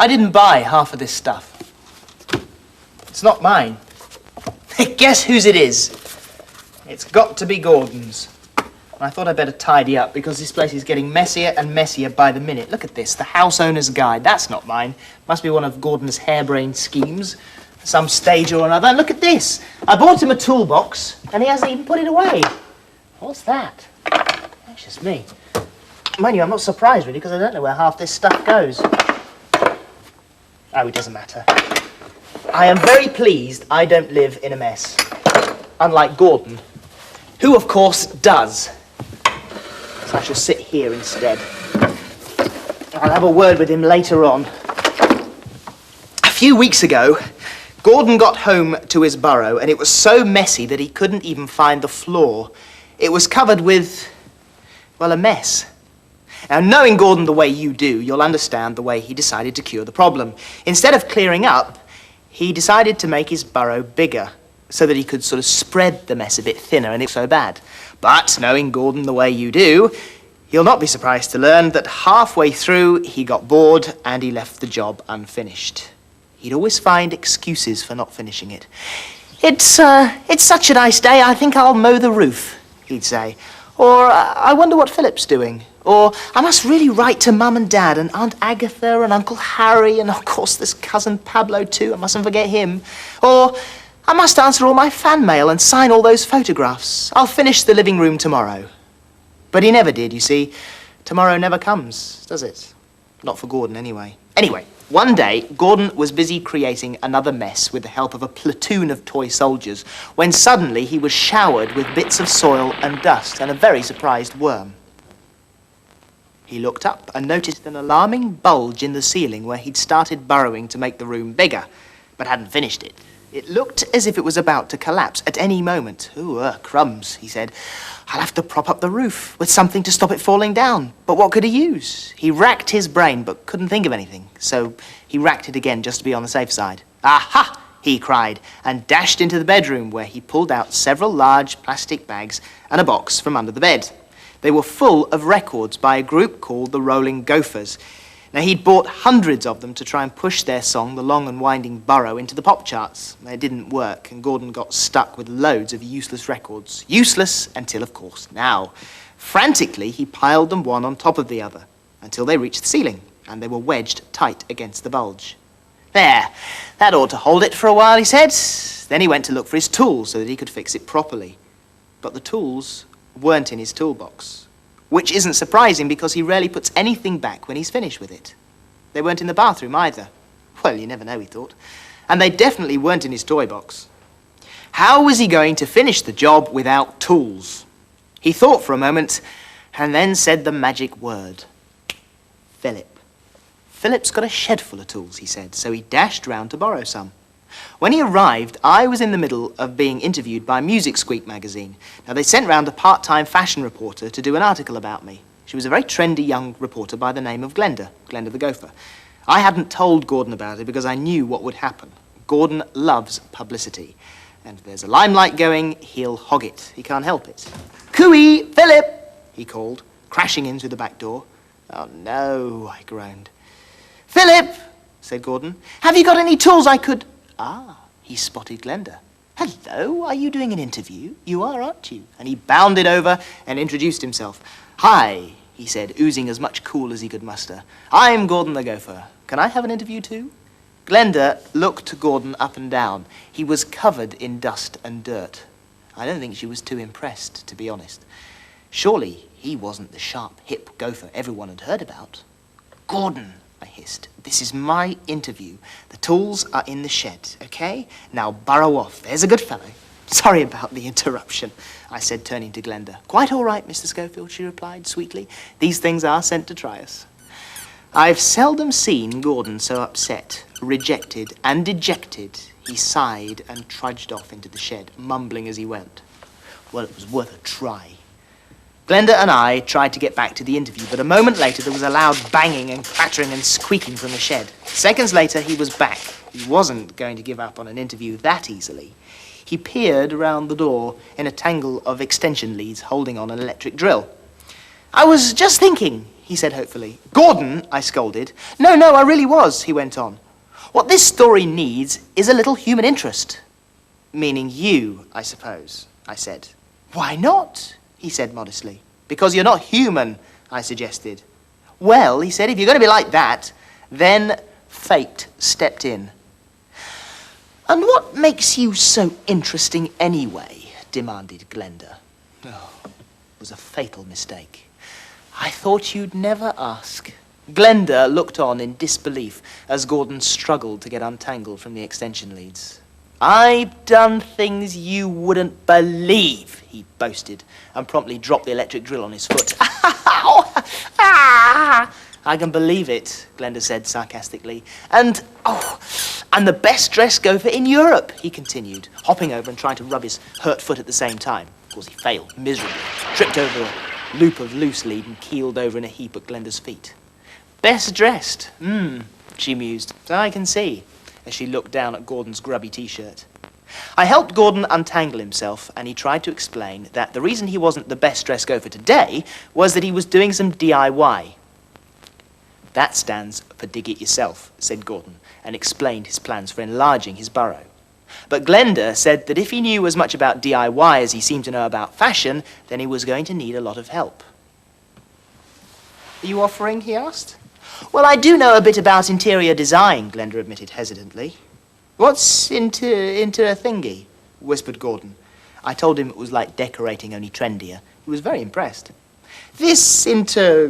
I didn't buy half of this stuff. It's not mine. Guess whose it is? It's got to be Gordon's. I thought I'd better tidy up because this place is getting messier and messier by the minute. Look at this, the house owner's guide. That's not mine. Must be one of Gordon's harebrained schemes. Some stage or another. And look at this. I bought him a toolbox and he hasn't even put it away. What's that? That's just me. Mind you, I'm not surprised really because I don't know where half this stuff goes. Oh, it doesn't matter. I am very pleased I don't live in a mess. Unlike Gordon, who of course does. So I shall sit here instead. I'll have a word with him later on. A few weeks ago, Gordon got home to his burrow and it was so messy that he couldn't even find the floor. It was covered with, well, a mess. Now, knowing Gordon the way you do, you'll understand the way he decided to cure the problem. Instead of clearing up, he decided to make his burrow bigger so that he could sort of spread the mess a bit thinner and it's so bad. But knowing Gordon the way you do, you'll not be surprised to learn that halfway through he got bored and he left the job unfinished. He'd always find excuses for not finishing it. It's such a nice day, I think I'll mow the roof, he'd say. Or, I wonder what Philip's doing. Or, I must really write to Mum and Dad and Aunt Agatha and Uncle Harry and, of course, this cousin Pablo, too. I mustn't forget him. Or, I must answer all my fan mail and sign all those photographs. I'll finish the living room tomorrow. But he never did, you see. Tomorrow never comes, does it? Not for Gordon, anyway. Anyway, one day, Gordon was busy creating another mess with the help of a platoon of toy soldiers when suddenly he was showered with bits of soil and dust and a very surprised worm. He looked up and noticed an alarming bulge in the ceiling where he'd started burrowing to make the room bigger, but hadn't finished it. It looked as if it was about to collapse at any moment. Ooh, crumbs, he said. I'll have to prop up the roof with something to stop it falling down. But what could he use? He racked his brain but couldn't think of anything, so he racked it again just to be on the safe side. Aha! He cried, and dashed into the bedroom where he pulled out several large plastic bags and a box from under the bed. They were full of records by a group called the Rolling Gophers. Now, he'd bought hundreds of them to try and push their song, The Long and Winding Burrow, into the pop charts. It didn't work, and Gordon got stuck with loads of useless records. Useless until, of course, now. Frantically, he piled them one on top of the other until they reached the ceiling, and they were wedged tight against the bulge. There, that ought to hold it for a while, he said. Then he went to look for his tools so that he could fix it properly. But the tools weren't in his toolbox. Which isn't surprising because he rarely puts anything back when he's finished with it. They weren't in the bathroom either. Well, you never know, he thought. And they definitely weren't in his toy box. How was he going to finish the job without tools? He thought for a moment and then said the magic word. Philip. Philip's got a shed full of tools, he said, so he dashed round to borrow some. When he arrived, I was in the middle of being interviewed by Music Squeak magazine. Now, they sent round a part-time fashion reporter to do an article about me. She was a very trendy young reporter by the name of Glenda the Gopher. I hadn't told Gordon about it because I knew what would happen. Gordon loves publicity. And if there's a limelight going, he'll hog it. He can't help it. Cooey, Philip, he called, crashing in through the back door. Oh, no, I groaned. Philip, said Gordon, have you got any tools I could... Ah, he spotted Glenda. Hello, are you doing an interview? You are, aren't you? And he bounded over and introduced himself. Hi, he said, oozing as much cool as he could muster. I'm Gordon the Gopher. Can I have an interview too? Glenda looked Gordon up and down. He was covered in dust and dirt. I don't think she was too impressed, to be honest. Surely he wasn't the sharp, hip gopher everyone had heard about. Gordon, I hissed. This is my interview. The tools are in the shed, okay? Now burrow off. There's a good fellow. Sorry about the interruption, I said, turning to Glenda. Quite all right, Mr. Schofield, she replied sweetly. These things are sent to try us. I've seldom seen Gordon so upset, rejected and dejected. He sighed and trudged off into the shed, mumbling as he went. Well, it was worth a try. Glenda and I tried to get back to the interview, but a moment later there was a loud banging and clattering and squeaking from the shed. Seconds later, he was back. He wasn't going to give up on an interview that easily. He peered around the door in a tangle of extension leads holding on an electric drill. I was just thinking, he said hopefully. Gordon, I scolded. No, I really was, he went on. What this story needs is a little human interest. Meaning you, I suppose, I said. Why not? He said modestly. Because you're not human, I suggested. Well, he said, if you're going to be like that, then fate stepped in. And what makes you so interesting anyway? Demanded Glenda. Oh, it was a fatal mistake. I thought you'd never ask. Glenda looked on in disbelief as Gordon struggled to get untangled from the extension leads. I've done things you wouldn't believe, he boasted, and promptly dropped the electric drill on his foot. I can believe it, Glenda said sarcastically. And the best dressed gopher in Europe, he continued, hopping over and trying to rub his hurt foot at the same time. Of course, he failed miserably, tripped over a loop of loose lead and keeled over in a heap at Glenda's feet. Best dressed, she mused. I can see, as she looked down at Gordon's grubby t-shirt. I helped Gordon untangle himself, and he tried to explain that the reason he wasn't the best dressed gopher today was that he was doing some DIY. That stands for dig it yourself, said Gordon, and explained his plans for enlarging his burrow. But Glenda said that if he knew as much about DIY as he seemed to know about fashion, then he was going to need a lot of help. Are you offering, he asked. Well, I do know a bit about interior design, Glenda admitted hesitantly. What's into a thingy? Whispered Gordon. I told him it was like decorating, only trendier. He was very impressed. This into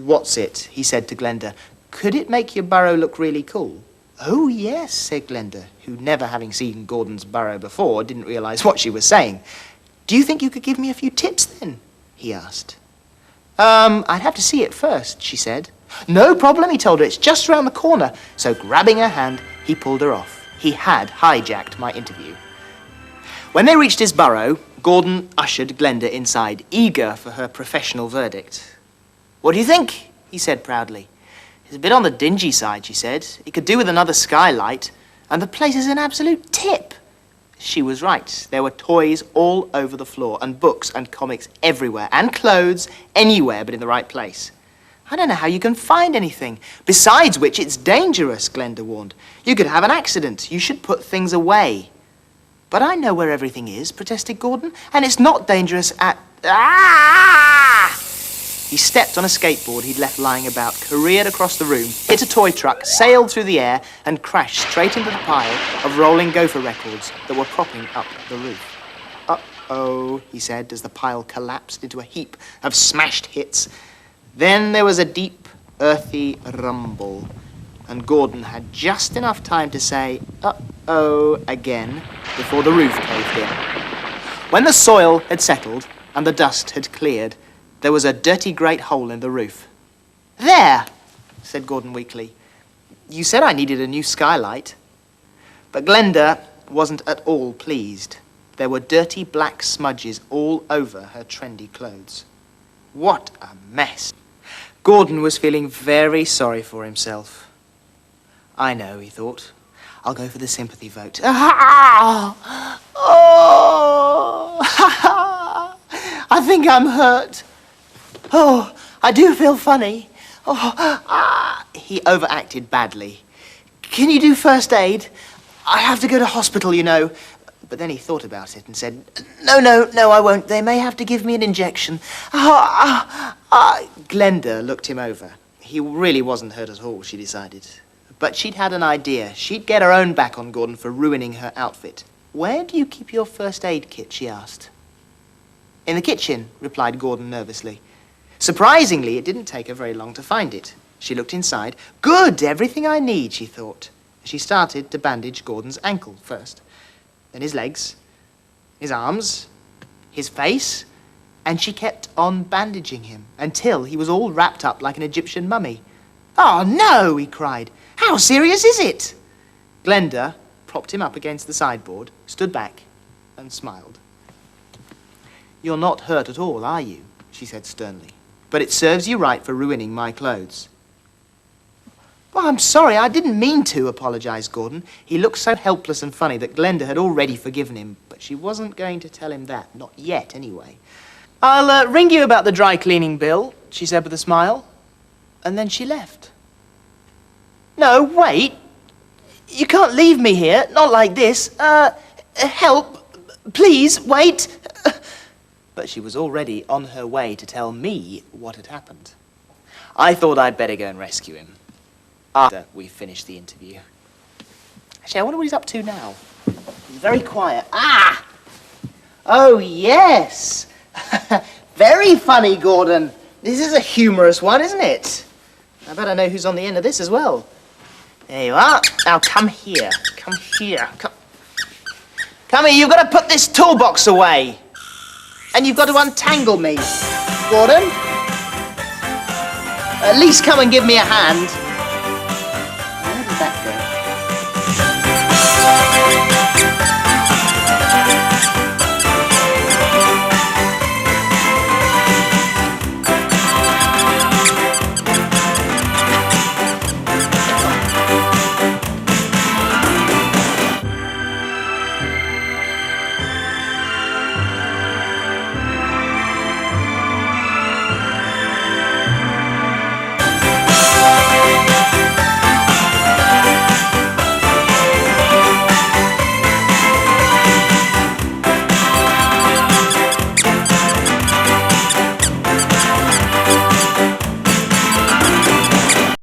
what's it, he said to Glenda. Could it make your burrow look really cool? Oh, yes, said Glenda, who, never having seen Gordon's burrow before, didn't realize what she was saying. Do you think you could give me a few tips, then? He asked. I'd have to see it first, she said. No problem, he told her. It's just round the corner. So, grabbing her hand, he pulled her off. He had hijacked my interview. When they reached his burrow, Gordon ushered Glenda inside, eager for her professional verdict. What do you think? He said proudly. It's a bit on the dingy side, she said. It could do with another skylight, and the place is an absolute tip. She was right. There were toys all over the floor, and books and comics everywhere, and clothes anywhere but in the right place. I don't know how you can find anything. Besides which, it's dangerous, Glenda warned. You could have an accident. You should put things away. But I know where everything is, protested Gordon, and it's not dangerous at... Ah! He stepped on a skateboard he'd left lying about, careered across the room, hit a toy truck, sailed through the air, and crashed straight into the pile of rolling Gopher records that were propping up the roof. Uh-oh, he said, as the pile collapsed into a heap of smashed hits. Then there was a deep, earthy rumble, and Gordon had just enough time to say, uh-oh, again, before the roof caved in. When the soil had settled and the dust had cleared, there was a dirty great hole in the roof. There, said Gordon weakly. You said I needed a new skylight. But Glenda wasn't at all pleased. There were dirty black smudges all over her trendy clothes. What a mess. Gordon was feeling very sorry for himself. I know, he thought. I'll go for the sympathy vote. Ah! Oh! I think I'm hurt. Oh, I do feel funny. He overacted badly. Can you do first aid? I have to go to hospital, you know. But then he thought about it and said, No, I won't. They may have to give me an injection. Glenda looked him over. He really wasn't hurt at all, she decided. But she'd had an idea. She'd get her own back on Gordon for ruining her outfit. Where do you keep your first aid kit, she asked. In the kitchen, replied Gordon nervously. Surprisingly, it didn't take her very long to find it. She looked inside. Good, everything I need, she thought. She started to bandage Gordon's ankle first, then his legs, his arms, his face, and she kept on bandaging him until he was all wrapped up like an Egyptian mummy. Oh, no, he cried. How serious is it? Glenda propped him up against the sideboard, stood back, and smiled. You're not hurt at all, are you? She said sternly. But it serves you right for ruining my clothes. Well, I'm sorry, I didn't mean to, apologized Gordon. He looked so helpless and funny that Glenda had already forgiven him, but she wasn't going to tell him that, not yet anyway. I'll ring you about the dry cleaning bill, she said with a smile, and then she left. No, wait. You can't leave me here, not like this. Help. Please, wait. But she was already on her way to tell me what had happened. I thought I'd better go and rescue him after we finished the interview. Actually, I wonder what he's up to now. He's very quiet. Ah! Oh, yes. Very funny, Gordon. This is a humorous one, isn't it? I bet I know who's on the end of this as well. There you are. Now come here. Come here. Come here. You've got to put this toolbox away. And you've got to untangle me, Gordon. At least come and give me a hand.